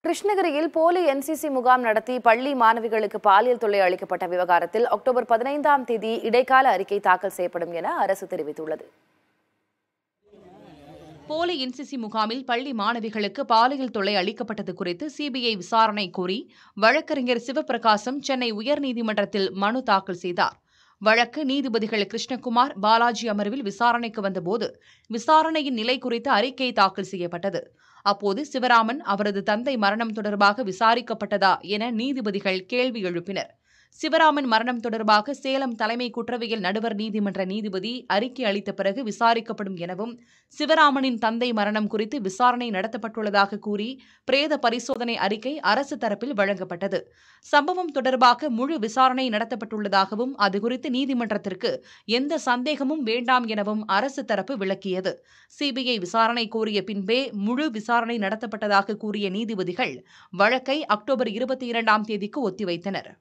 கிருஷ்ணகிரியில் போலி என்சிசி முகாம் நடத்தி பள்ளி மாணவிகளுக்கு பாலியல் தொல்லை அளிக்கப்பட்ட விவகாரத்தில் அக்டோபர் 15ஆம் தேதி இடைக்கால அறிக்கை தாக்கல் செய்யப்படும் என அரசு தெரிவித்துள்ளது. போலி என்சிசி முகாமில் பள்ளி மாணவிகளுக்கு பாலியல் தொல்லை அளிக்கப்பட்டது குறித்து சிபிஐ விசாரணை கோரி வழக்கறிஞர் சிவபிரகாசம் சென்னை உயர்நீதிமன்றத்தில் மனு தாக்கல் செய்தார். வழக்கு நீதிபதிகள் கிருஷ்ணகுமார், பாலாஜி அமர்வில் விசாரணைக்கு வந்தபோது விசாரணையின் நிலை குறித்த அறிக்கை தாக்கல் செய்யப்பட்டது. அப்போது சிவராமன், அவரது தந்தை மரணம் தொடர்பாக விசாரிக்கப்பட்டதா என நீதிபதிகள் கேள்வி எழுப்பினர். சிவராமன் மரணம் தொடர்பாக சேலம் தலைமை குற்றவியல் நடுவர் நீதிமன்ற நீதிபதி அறிக்கை அளித்த பிறகு விசாரிக்கப்படும் எனவும், சிவராமனின் தந்தை மரணம் குறித்து விசாரணை நடத்தப்பட்டுள்ளதாக கூறி பிரேத பரிசோதனை அறிக்கை அரசு தரப்பில் வழங்கப்பட்டது. சம்பவம் தொடர்பாக முழு விசாரணை நடத்தப்பட்டுள்ளதாகவும், அதுகுறித்து நீதிமன்றத்திற்கு எந்த சந்தேகமும் வேண்டாம் எனவும் அரசு தரப்பு விளக்கியது. சிபிஐ விசாரணை கோரிய பின்பே முழு விசாரணை நடத்தப்பட்டதாக கூறிய நீதிபதிகள் வழக்கை அக்டோபர் 22ஆம் தேதிக்கு ஒத்திவைத்தனர்.